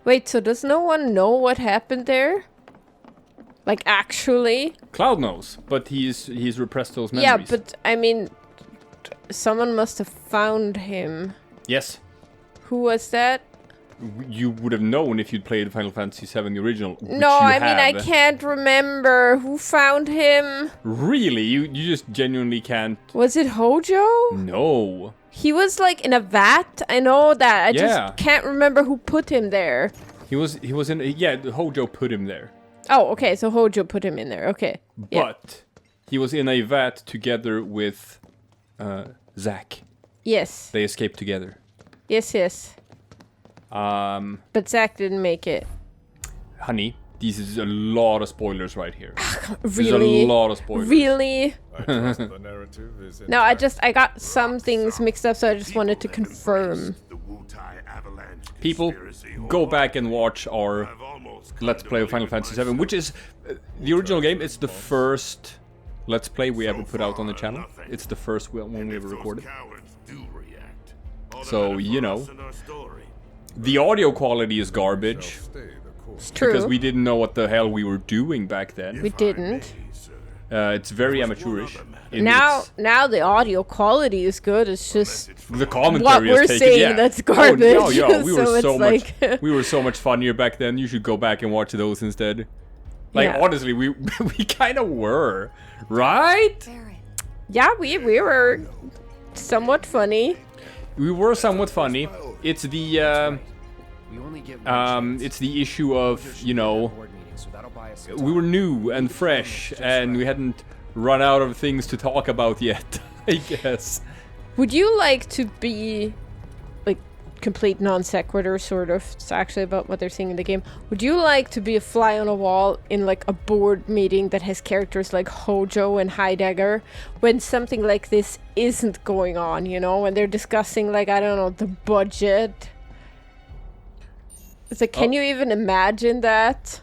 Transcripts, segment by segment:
Wait, so does no one know what happened there? Like, actually? Cloud knows, but he's repressed those memories. Yeah, but, I mean, someone must have found him. Yes. Who was that? You would have known if you'd played Final Fantasy VII, the original. No, I mean, I can't remember. Who found him? Really? You just genuinely can't... Was it Hojo? No. He was, like, in a vat? I know that. I just can't remember who put him there. He was in... Yeah, Hojo put him there. Oh, okay, so Hojo put him in there. Okay. But he was in a vat together with Zack. Yes. They escaped together. Yes. But Zack didn't make it. Honey, this is a lot of spoilers right here. Really? There's a lot of spoilers. Really? The narrative is No, I got some things mixed up, so I just wanted to confirm. People, go back and watch our Let's Play of Final Fantasy VII, which is the original game. It's the first Let's Play we ever put out on the channel. It's the first one we ever recorded. So, you know, the audio quality is garbage. It's true. Because we didn't know what the hell we were doing back then. We didn't. It's very amateurish. Now the audio quality is good. It's just the commentary what we're saying that's garbage. Oh, yeah, we were so so much. Like we were so much funnier back then. You should go back and watch those instead. Like honestly, we kind of were, right? Yeah, we were somewhat funny. We were somewhat funny. It's the issue of, you know, we were new and fresh and we hadn't run out of things to talk about yet, I guess. Would you like to be, like, complete non sequitur sort of, it's actually about what they're saying in the game. Would you like to be a fly on a wall in, like, a board meeting that has characters like Hojo and Heidegger when something like this isn't going on, you know, when they're discussing, like, I don't know, the budget? It's like, can you even imagine that?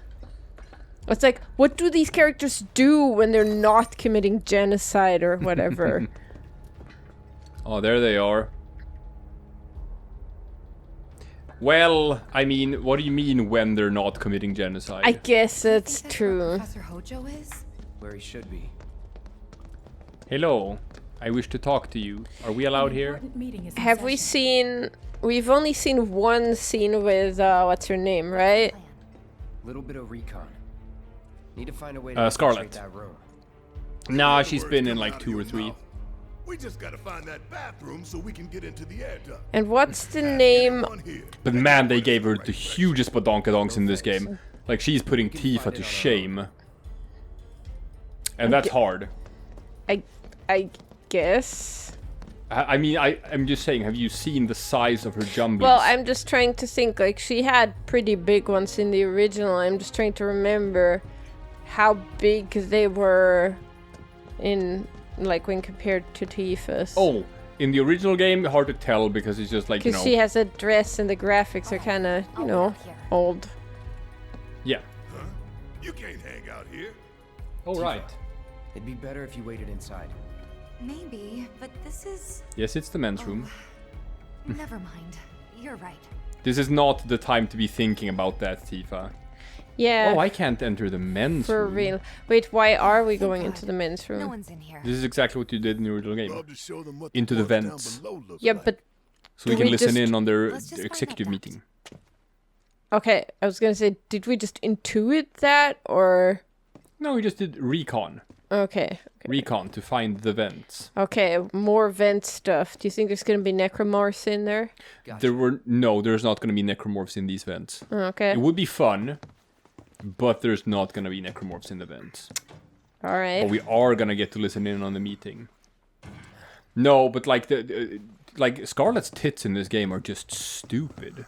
It's like, what do these characters do when they're not committing genocide or whatever? Oh, there they are. Well, I mean, what do you mean when they're not committing genocide? I guess that's true. Professor Hojo is? Where he should be. Hello, I wish to talk to you. Are we allowed here? Have we seen... We've only seen one scene with, what's her name, right? Little bit of recon. Need to find a way to Scarlet. that room. Nah, she's been in like 2 or 3. We just gotta find that bathroom so we can get into the air duct. And what's the name? But man, they gave her the hugest badonkadonks in this game. Like, she's putting Tifa to shame. And that's hard. I guess. I mean, I'm just saying, have you seen the size of her jumbies? Well, I'm just trying to think, like, she had pretty big ones in the original. I'm just trying to remember how big they were in, like, when compared to Tifa's. Oh, in the original game, hard to tell because it's just like, you know... Because she has a dress and the graphics are kind of, you know, old. Yeah. Huh? You can't hang out here. Oh, right. It'd be better if you waited inside. Maybe, but this is... Yes, it's the men's room. Never mind. You're right. This is not the time to be thinking about that, Tifa. Yeah. Oh, I can't enter the men's room. For real. Wait, why are we going into the men's room? No one's in here. This is exactly what you did in the original game. Love to show them what Into the work down vents. below looks Yeah, like. but... So we Do can we listen just- in on their Let's just find executive that meeting. Okay, I was gonna say, did we just intuit that, or... No, we just did recon. Okay. Recon to find the vents. Okay, more vent stuff. Do you think there's gonna be necromorphs in there? There's not going to be necromorphs in these vents. Okay. It would be fun, but there's not going to be necromorphs in the vents. Alright. But we are going to get to listen in on the meeting. No, but like like Scarlet's tits in this game are just stupid.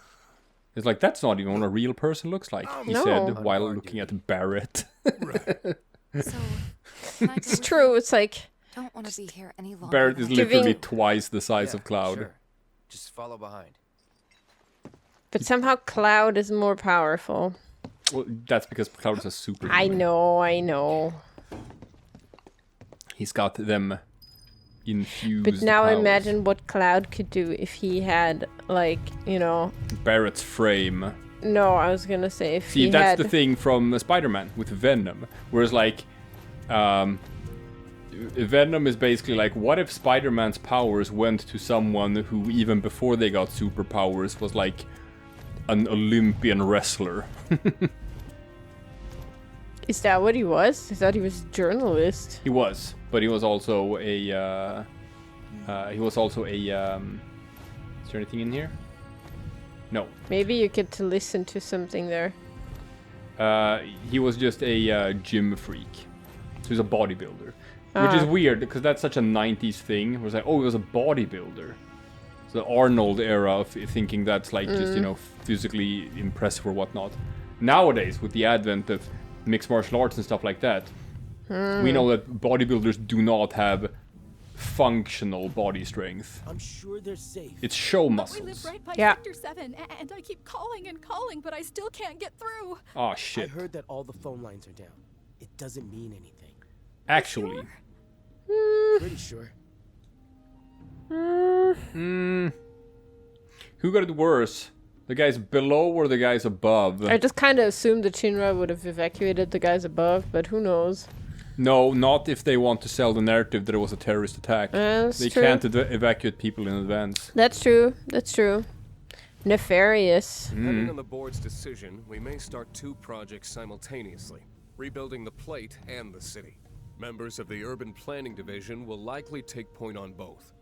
It's like, that's not even what a real person looks like, he No. said while looking at Barrett. So, can I It's true, it's like... don't want to be here any longer. Barrett is than I- literally Giving- twice the size of Cloud. Sure. Just follow behind. But somehow Cloud is more powerful. Well, that's because Cloud is a super. I know. He's got them infused. But now powers. imagine what Cloud could do if he had, like, you know... Barrett's frame. No, I was gonna say if See, he that's had... the thing from Spider-Man with Venom. Whereas, like, Venom is basically like, what if Spider-Man's powers went to someone who, even before they got superpowers, was like an Olympian wrestler? Is that what he was? I thought he was a journalist. He was, but he was also a. Is there anything in here? No. Maybe you get to listen to something there. He was just a gym freak. So he's a bodybuilder. Which is weird, because that's such a 90s thing. It was like, oh, he was a bodybuilder. It's the Arnold era of thinking that's like just, you know, physically impressive or whatnot. Nowadays, with the advent of mixed martial arts and stuff like that, we know that bodybuilders do not have functional body strength. I'm sure they're safe. It's show We muscles. live right by Yeah. Sector 7, and I keep calling and calling, but I still can't get through. Oh I shit. heard that all the phone lines are down. It doesn't mean anything. Actually. Pretty sure. Who got it worse? The guys below or the guys above? I just kind of assumed that Shinra would have evacuated the guys above, but who knows? No, not if they want to sell the narrative that it was a terrorist attack. That's They true. can't evacuate people in advance. That's true. That's true. Nefarious. Depending on the board's decision, we may start 2 projects simultaneously, rebuilding the plate and the city. Members of the Urban Planning Division will likely take point on both.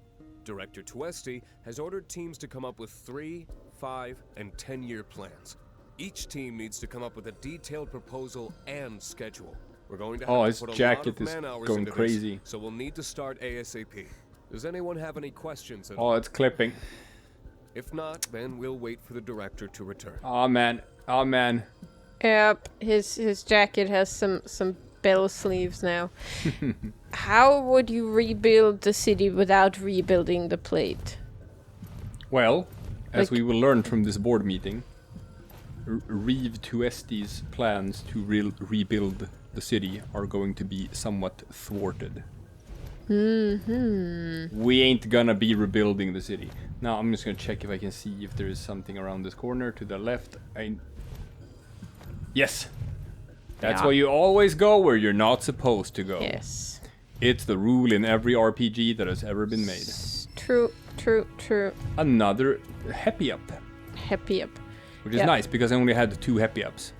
Director Tuesti has ordered teams to come up with 3, 5, and 10-year plans. Each team needs to come up with a detailed proposal and schedule. We're going to have His to put a lot jacket of is man-hours going into crazy. this, so we'll need to start ASAP. Does anyone have any questions at Oh, all? it's clipping. If not, then we'll wait for the director to return. Oh man. Oh man. Yep, his jacket has some bell sleeves now. How would you rebuild the city without rebuilding the plate? Well, as Like- we will learn from this board meeting, Reeve Tuesti's plans to rebuild the city are going to be somewhat thwarted. We ain't gonna be rebuilding the city. Now I'm just gonna check if I can see if there is something around this corner to the left. Yes! That's Yeah. why you always go where you're not supposed to go. Yes. It's the rule in every RPG that has ever been made. True, true, true. Another happy up. Happy up. Which is Yeah. nice, because I only had 2 happy ups.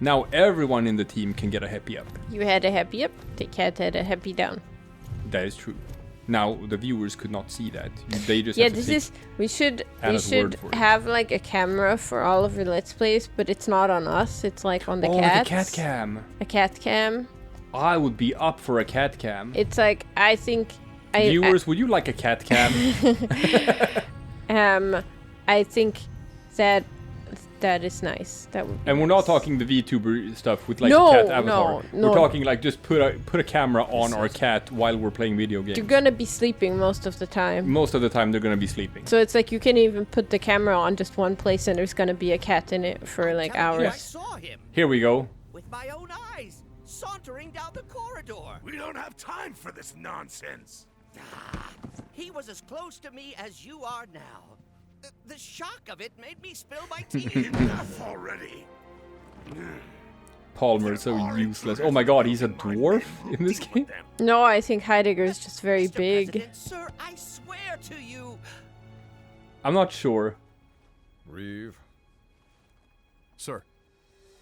Now everyone in the team can get a happy up. You had a happy up, the cat had a happy down. That is true. Now the viewers could not see that. They just Yeah, have to this take is we should Anna's word for it. have like a camera for all of your let's plays, but it's not on us. It's like on the oh, cats. the cat cam. A cat cam. I would be up for a cat cam. It's like I think Viewers, would you like a cat cam? I think that is nice. That would be And we're not nice. talking the VTuber stuff with like No, a cat avatar. no. We're talking like just put a camera on our cat while we're playing video games. You're gonna be sleeping most of the time. Most of the time they're gonna be sleeping. So it's like you can even put the camera on just one place and there's gonna be a cat in it for like Telling you, I hours. saw him Here we go. with my own eyes, sauntering down the corridor. We don't have time for this nonsense. He was as close to me as you are now. The shock of it made me spill my tea. Enough already. Palmer is so useless. Oh my god, he's a dwarf in this game? No, I think Heidegger is just very Mr. big. President, sir, I swear to you. I'm not sure. Reeve. Sir,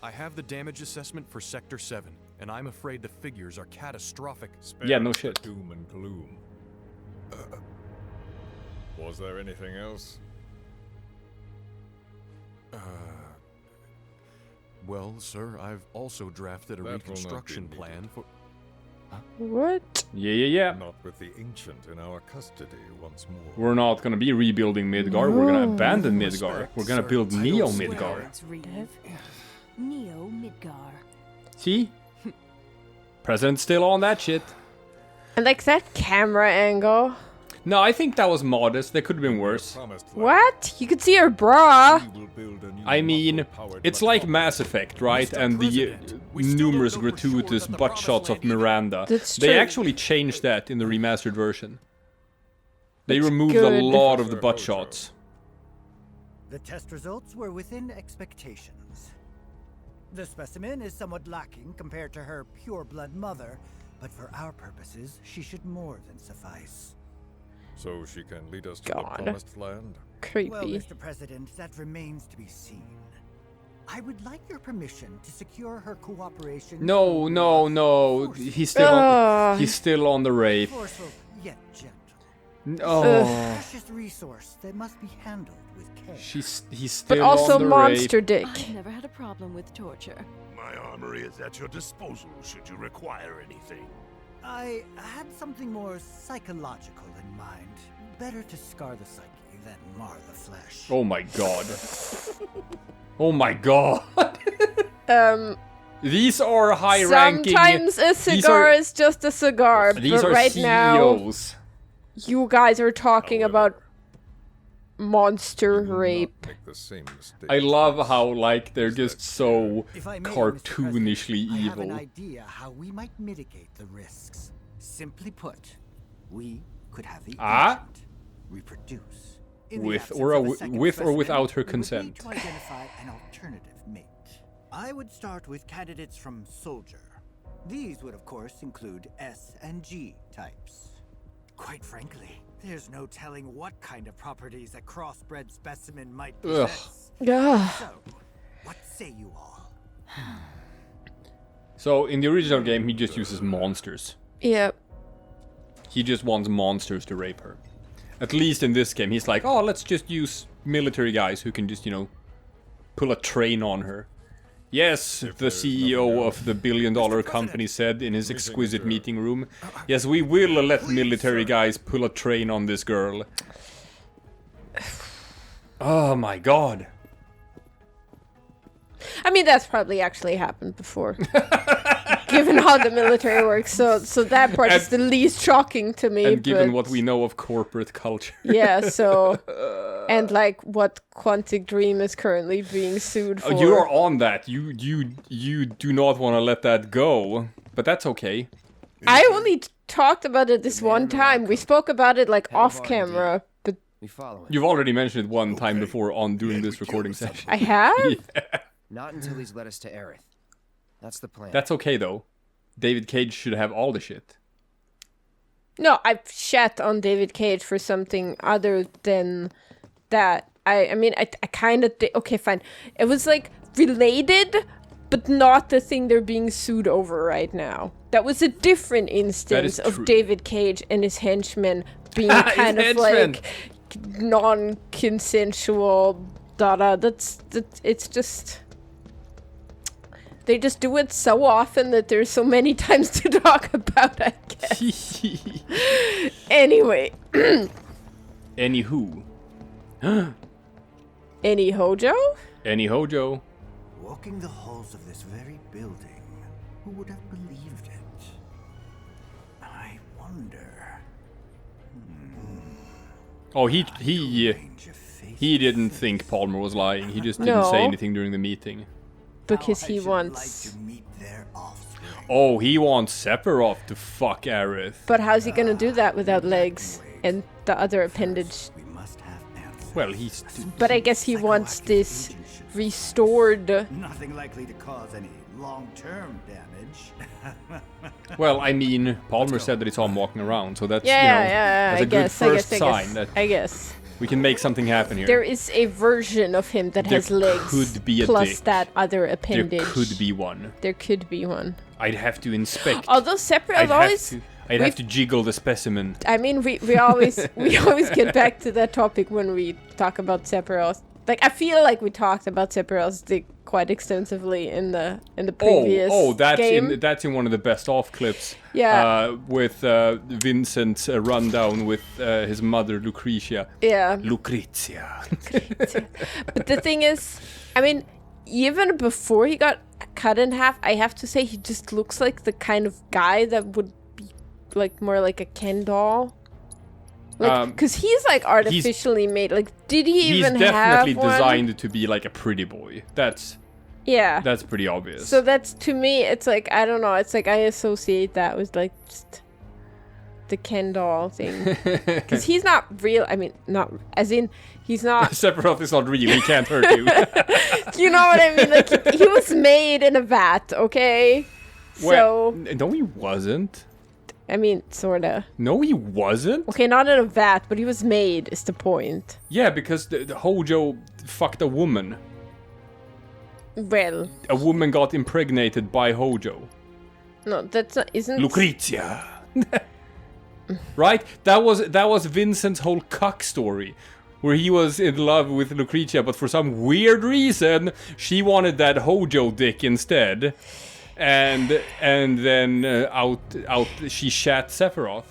I have the damage assessment for Sector 7, and I'm afraid the figures are catastrophic. Yeah, no shit. Doom and gloom. Was there anything else? Well, sir, I've also drafted a That will not reconstruction be plan for... What? Yeah. Not with the ancient in our custody once more. We're not gonna be rebuilding Midgar. We're gonna abandon Midgar. We're gonna build Neo Midgar. Neo Midgar. See? President's still on that shit. And like that camera angle. No, I think that was modest. That could have been worse. Promised land. What? You could see her bra. We will build a new I mean, muscle-powered it's like metropolis. Mass Effect, right? Mr. And the President, we still don't numerous know for sure gratuitous that the butt promised shots of land even- Miranda. That's They true. actually changed that in the remastered version. They That's removed a good. lot of the Sir, butt Hojo. shots. The test results were within expectations. The specimen is somewhat lacking compared to her pure-blood mother, but for our purposes, she should more than suffice. So she can lead us to the promised land? Creepy. Well, Mr. President, that remains to be seen. I would like your permission to secure her cooperation. No, no, no. He's still on the rape. Forceful yet gentle. Oh. Precious resource that must be handled with care. He's still But also on the monster rape. dick. I've never had a problem with torture. My armory is at your disposal should you require anything. I had something more psychological in mind. Better to scar the psyche than mar the flesh. Oh my god. Oh my god. These are high-ranking. Sometimes a cigar is just a cigar, These but are right CEOs. now you guys are talking about monster rape. Make the same mistake. I love how like they're just so If I may, cartoonishly Mr. President, I have an evil. idea how we might mitigate the risks. Simply put, we could have the agent reproduce. In the With absence or of a second with or specimen, without her we would need consent. to identify an alternative mate. I would start with candidates from Soldier. These would of course include S and G types. Quite frankly, there's no telling what kind of properties a crossbred specimen might possess. Ugh. So, what say you all? So in the original game, he just uses monsters. Yep. He just wants monsters to rape her. At least in this game, he's like, oh, let's just use military guys who can just, you know, pull a train on her. Yes, the CEO of the billion-dollar company said in his exquisite meeting room. Yes, we will let military guys pull a train on this girl. Oh my god. I mean, that's probably actually happened before. Given how the military works, so that part is the least shocking to me. And given but what we know of corporate culture. yeah, so and like what Quantic Dream is currently being sued for. Oh, you are on that. You do not want to let that go, but that's okay. I only talked about it this one time. We spoke about it like off camera, but We follow it. You've already mentioned it one time before on during this recording session. I have. Yeah. Not until he's led us to Aerith. That's the plan. That's okay though. David Cage should have all the shit. No, I've shat on David Cage for something other than that. I mean, I kind of... Okay, fine. It was, like, related, but not the thing they're being sued over right now. That was a different instance of David Cage and his henchmen being kind of, like, non-consensual... It's just... They just do it so often that there's so many times to talk about, I guess. Anyway. Anywho. Any Hojo? Any Hojo. Walking the halls of this very building, who would have believed it? I wonder. Oh, he didn't think Palmer was lying. He just didn't say anything during the meeting. Because he wants... Oh, he wants Sephiroth to fuck Aerith. But how's he gonna do that without legs and the other appendage? Well, he's... But I guess he wants this restored... Nothing likely to cause any long-term damage. Well, I mean, Palmer said that he saw him walking around, so that's, Yeah, that's a good first sign that I guess. we can make something happen here. There is a version of him that has legs, could be a plus dick. that other appendage. There could be one. There could be one. I'd have to inspect. Although Sephiroth always... I'd have to jiggle the specimen. I mean, we always get back to that topic when we talk about Sephiroth. Like, I feel like we talked about Sephiroth's dick quite extensively in the previous game. That's in one of the best off clips. Yeah. With Vincent's rundown with his mother Lucretia. Yeah. Lucrezia. But the thing is, I mean, even before he got cut in half, I have to say he just looks like the kind of guy that would be like more like a Ken doll. Like, because he's like artificially made. Like, did he even have one? He's definitely designed to be like a pretty boy. That's pretty obvious. So that's, to me, it's like, I don't know. It's like I associate that with like just the Ken doll thing. Because he's not real. I mean, not as in he's not. Sephiroth is not real. He can't hurt you. You know what I mean? Like he was made in a vat, okay? Well, no, he wasn't. I mean, sorta. No, he wasn't. Okay, not in a vat, but he was made. Is the point? Yeah, because the Hojo fucked a woman. Well, a woman got impregnated by Hojo. No, that's not. Isn't Lucrezia? Right? That was Vincent's whole cuck story, where he was in love with Lucrezia, but for some weird reason she wanted that Hojo dick instead. And then out she shat Sephiroth.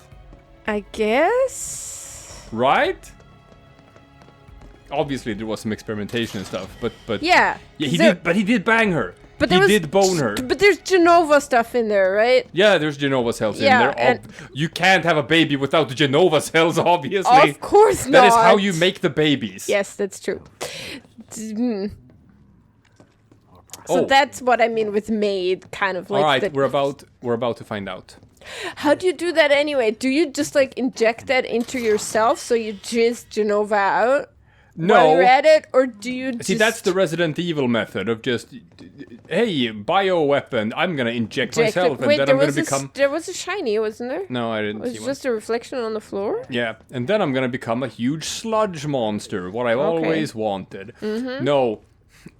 I guess. Right? Obviously there was some experimentation and stuff, but yeah, he did bang her. But he did bone her. But there's Genova stuff in there, right? Yeah, there's Genova cells in there. You can't have a baby without the Genova cells, obviously. Of course not. That is how you make the babies. Yes, that's true. So that's what I mean with made, kind of like. All right, we're about to find out. How do you do that anyway? Do you just like inject that into yourself so you jizz Genova out? No. While you're at it, or do you See, that's the Resident Evil method of just, hey, bioweapon, I'm gonna inject myself and then I'm gonna become... There was a shiny, wasn't there? No, I didn't see one. It was just a reflection on the floor? Yeah, and then I'm gonna become a huge sludge monster, what I've always wanted. Mm-hmm. No,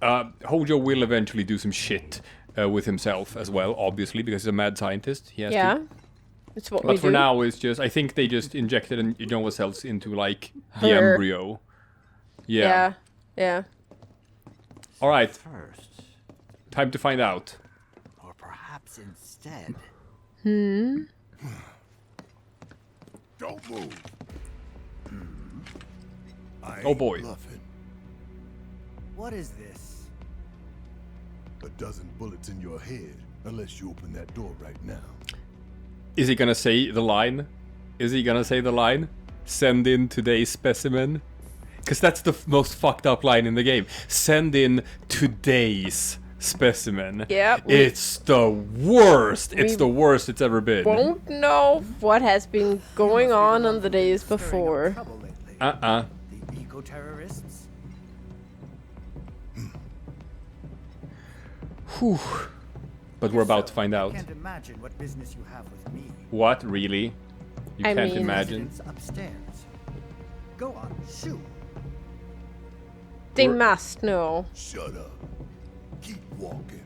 Hojo will eventually do some shit with himself as well, obviously, because he's a mad scientist. He has to. It's what but for now, it's just, I think they just injected Genova cells into, like, the Her. embryo. Yeah. All right. First. Time to find out. Or perhaps instead. Don't move. Oh boy. Bluffing. What is this? A dozen bullets in your head, unless you open that door right now. Is he gonna say the line? Send in today's specimen? Because that's the most fucked up line in the game. Send in today's specimen. Yeah. It's the worst. It's the worst it's ever been. Won't know what has been going on the days before. The eco-terrorists? Whew. But we're about to find out. I can't imagine what business you have with me. What, really? You can't imagine? Upstairs. Go on, shoot. They must know. Shut up. Keep walking.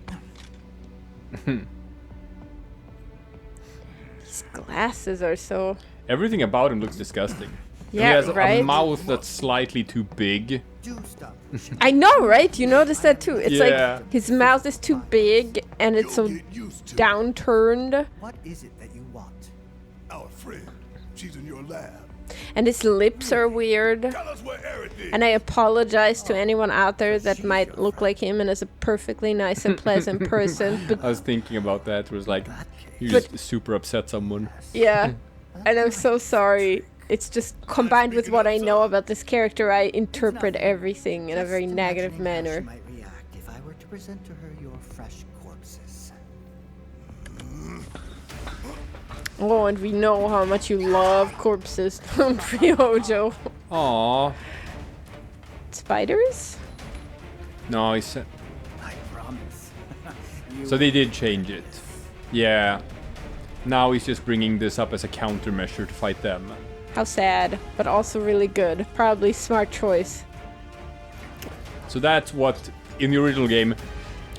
These glasses are so... Everything about him looks disgusting. Yeah, he has right? a mouth that's slightly too big. I know, right? You noticed that too. It's Yeah. like his mouth is too big and it's so downturned. What is it that you want? Our friend. She's in your lab. And his lips are weird. Tell us where Eric is. And I apologize to anyone out there that might look like him and is a perfectly nice and pleasant person. But I was thinking about that. It was like, you just super upset someone. yeah, and I'm so sorry. It's just combined with what I know about this character, I interpret everything in a very negative manner. She might react if I were to present to her your fresh corpses. Oh, and we know how much you love corpses from Hojo. Aww. Spiders? No, he said. I promise. So they did change it. Yeah. Now he's just bringing this up as a countermeasure to fight them. How sad, but also really good. Probably smart choice. So that's what, in the original game,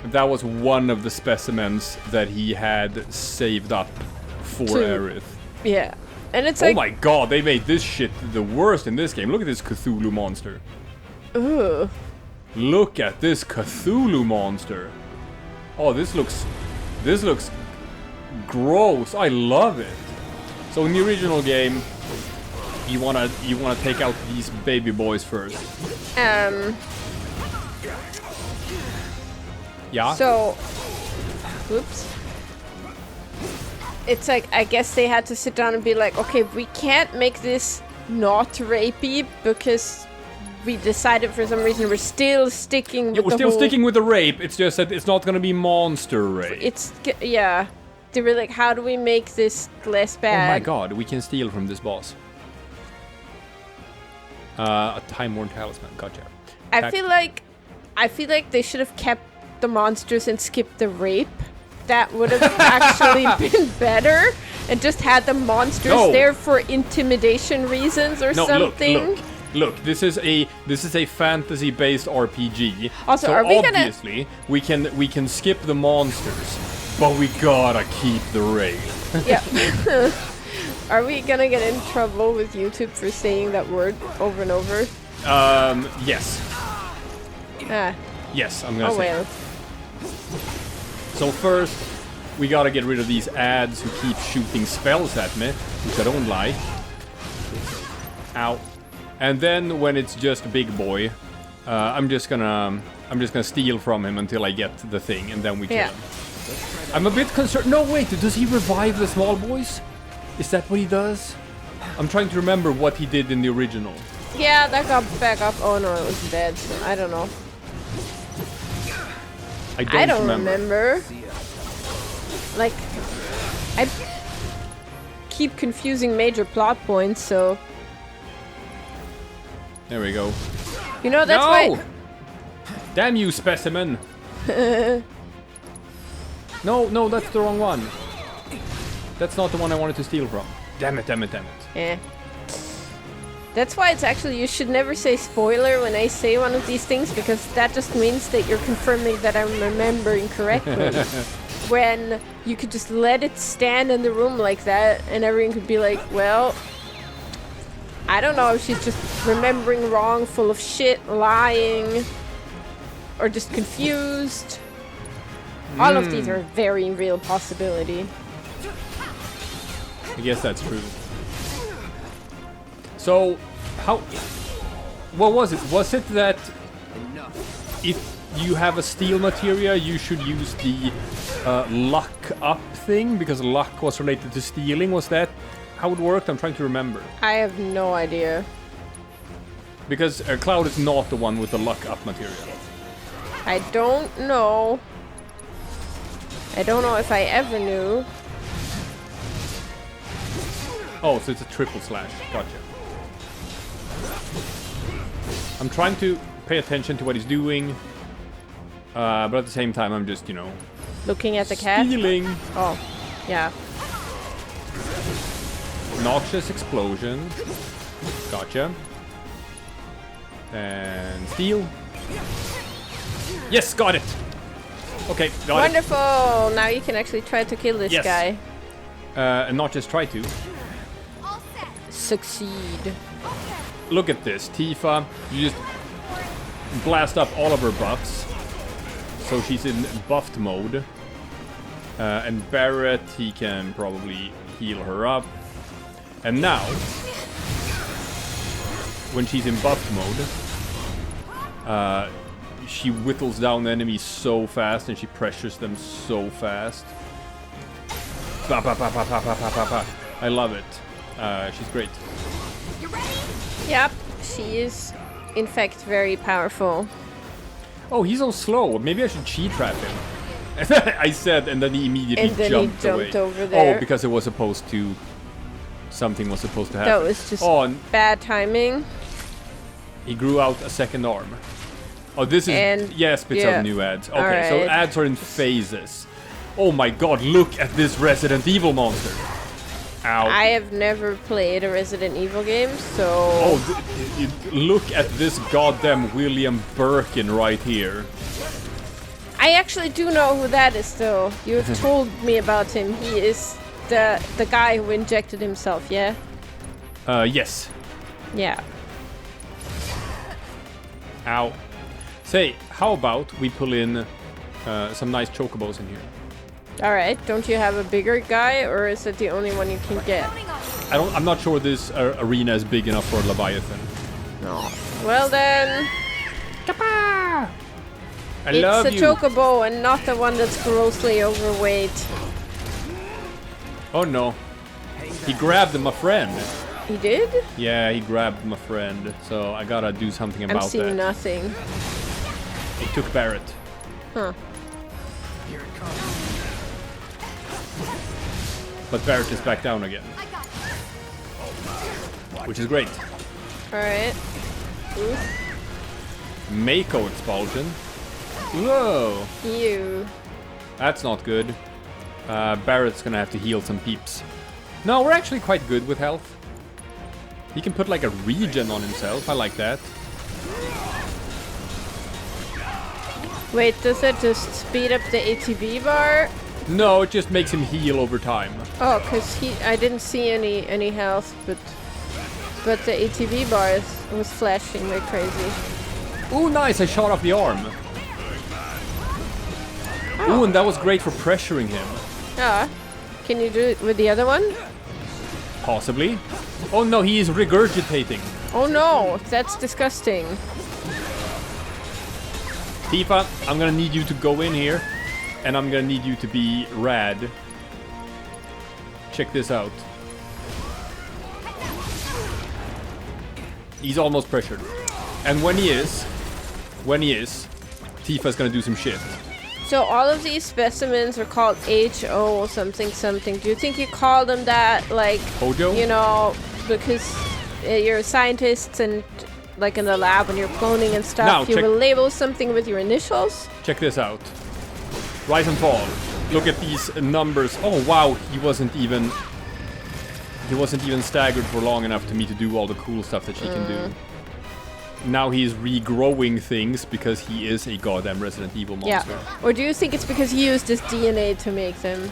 that was one of the specimens that he had saved up for Aerith. Yeah. And it's Oh like... my god, they made this shit the worst in this game. Look at this Cthulhu monster. Ugh. Look at this Cthulhu monster. Oh, this looks gross. I love it. So in the original game, you wanna take out these baby boys first. Yeah. So, oops. It's like, I guess they had to sit down and be like, okay, we can't make this not rapey because we decided for some reason we're still sticking with we're still sticking with the rape. It's just that it's not gonna be monster rape. It's, yeah. They were like, how do we make this less bad? Oh my god, we can steal from this boss. A time-worn talisman, gotcha. I feel like they should have kept the monsters and skipped the rape. That would have actually been better, and just had the monsters there for intimidation reasons or something. Look, this is a fantasy-based RPG. Also, so are we obviously we can skip the monsters, but we gotta keep the rape. Yeah. Are we gonna get in trouble with YouTube for saying that word over and over? Yes. Ah. Yes, I'm gonna say. Well. So first, we gotta get rid of these ads who keep shooting spells at me, which I don't like. Ow. And then when it's just Big Boy, I'm just gonna steal from him until I get the thing, and then we kill him. I'm a bit concerned. No, wait, does he revive the small boys? Is that what he does? I'm trying to remember what he did in the original. Yeah, that got back up. Oh no, it was dead. So I don't know. I don't remember. Like, I keep confusing major plot points, so... There we go. You know, that's why... Damn you, specimen! No, that's the wrong one. That's not the one I wanted to steal from. Damn it. Yeah. That's why it's actually, you should never say spoiler when I say one of these things, because that just means that you're confirming that I'm remembering correctly. When you could just let it stand in the room like that, and everyone could be like, well, I don't know if she's just remembering wrong, full of shit, lying, or just confused. All of these are a very real possibility. I guess that's true. So, what was it? Was it that if you have a steel materia, you should use the luck up thing? Because luck was related to stealing. Was that how it worked? I'm trying to remember. I have no idea. Because Cloud is not the one with the luck up material. I don't know. I don't know if I ever knew. Oh, so it's a triple slash. Gotcha. I'm trying to pay attention to what he's doing, but at the same time, I'm just, looking at the cat. Stealing. Oh, yeah. Noxious explosion. Gotcha. And steal. Yes, got it. Okay, got Wonderful. It. Now you can actually try to kill this guy. And not just try to. Succeed. Look at this, Tifa. You just blast up all of her buffs. So she's in buffed mode. And Barret, he can probably heal her up. And now, when she's in buffed mode, she whittles down the enemies so fast and she pressures them so fast. Ba, ba, ba, ba, ba, ba, ba, ba, ba. I love it. She's great. You ready? Yep, she is in fact very powerful. Oh, he's so slow. Maybe I should cheat trap him. I said, and then he immediately jumped away. Over there. Oh, because it was supposed to... Something was supposed to happen. That was just bad timing. He grew out a second arm. Oh, this is... yes, bits of new ads. Okay, so ads are in phases. Oh my god, look at this Resident Evil monster. Ow. I have never played a Resident Evil game, so... Oh, look at this goddamn William Birkin right here. I actually do know who that is, though. You have told me about him. He is the guy who injected himself, yeah? Yes. Yeah. Ow. Say, how about we pull in some nice chocobos in here? Alright, don't you have a bigger guy, or is it the only one you can get? I'm not sure this arena is big enough for Leviathan. No. Well then... Kappa! I love you. It's a chocobo and not the one that's grossly overweight. Oh no. He grabbed my friend. He did? Yeah, he grabbed my friend. So I gotta do something about that. I'm seeing nothing. He took Barret. Huh. But Barrett is back down again. Which is great. Alright. Mako expulsion. Whoa! You. That's not good. Barrett's gonna have to heal some peeps. No, we're actually quite good with health. He can put like a regen on himself. I like that. Wait, does it just speed up the ATB bar? No, it just makes him heal over time. Oh, cause I didn't see any health, but the ATB bar was flashing like crazy. Ooh, nice! I shot off the arm. Oh. Ooh, and that was great for pressuring him. Yeah. Can you do it with the other one? Possibly. Oh no, he is regurgitating. Oh no, that's disgusting. Tifa, I'm gonna need you to go in here, and I'm gonna need you to be rad. Check this out. He's almost pressured. And when he is, Tifa's gonna do some shit. So all of these specimens are called HO something something. Do you think you call them that, like, Hojo? you know, because you're scientists and like in the lab when you're cloning and stuff, Now, you will label something with your initials? Check this out. Rise and fall. Look at these numbers. Oh wow, he wasn't even staggered for long enough to me to do all the cool stuff that she can do. Now he's regrowing things because he is a goddamn Resident Evil monster. Yeah. Or do you think it's because he used his DNA to make them?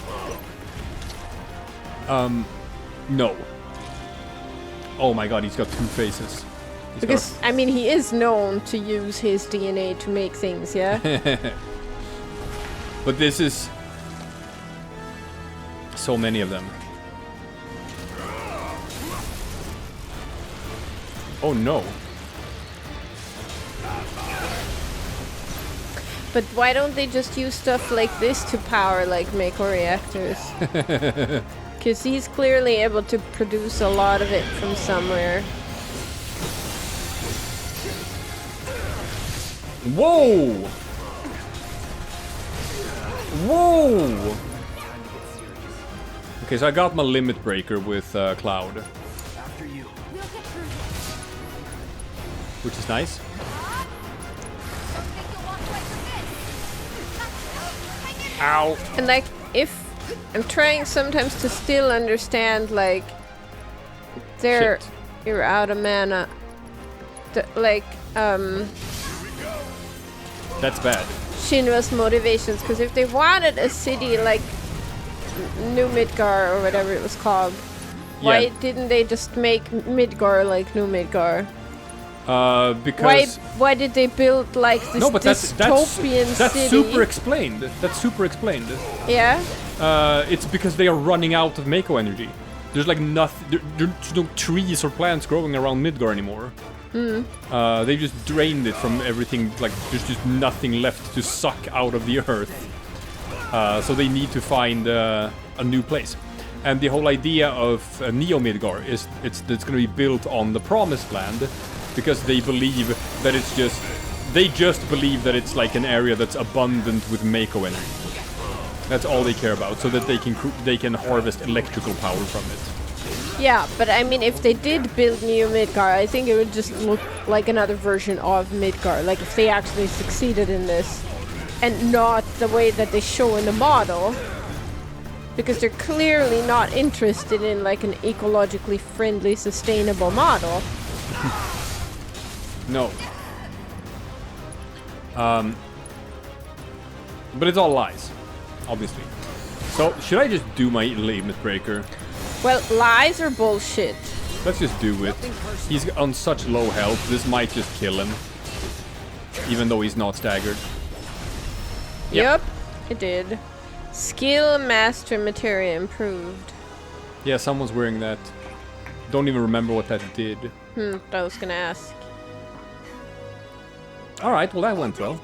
No. Oh my god, he's got two faces. Because, I mean, he is known to use his DNA to make things, yeah? But this is... so many of them. Oh no. But why don't they just use stuff like this to power, like, Mako reactors? Because he's clearly able to produce a lot of it from somewhere. Whoa! Whoa! Okay, so I got my limit breaker with Cloud. Which is nice. Ow! And like, if I'm trying sometimes to still understand, like, you're out of mana. That's bad. Shinra's motivations, because if they wanted a city like New Midgar or whatever it was called, why didn't they just make Midgar like New Midgar? Because why did they build like this dystopian city? That's super explained. That's super explained. Yeah. It's because they are running out of Mako energy. There's like nothing. There's no trees or plants growing around Midgar anymore. They just drained it from everything. Like there's just nothing left to suck out of the earth. So they need to find a new place. And the whole idea of Neo Midgar is it's going to be built on the Promised Land. Because they believe that it's just... They just believe that it's like an area that's abundant with Mako energy. That's all they care about, so that they can harvest electrical power from it. Yeah, but I mean, if they did build Neo Midgar, I think it would just look like another version of Midgar. Like, if they actually succeeded in this. And not the way that they show in the model. Because they're clearly not interested in, like, an ecologically friendly, sustainable model. No. But it's all lies, obviously. So, should I just do my limit breaker? Well, lies are bullshit. Let's just do it. He's on such low health, this might just kill him. Even though he's not staggered. Yep, it did. Skill Master Materia improved. Yeah, someone's wearing that. Don't even remember what that did. I was gonna ask. Alright, well that went well.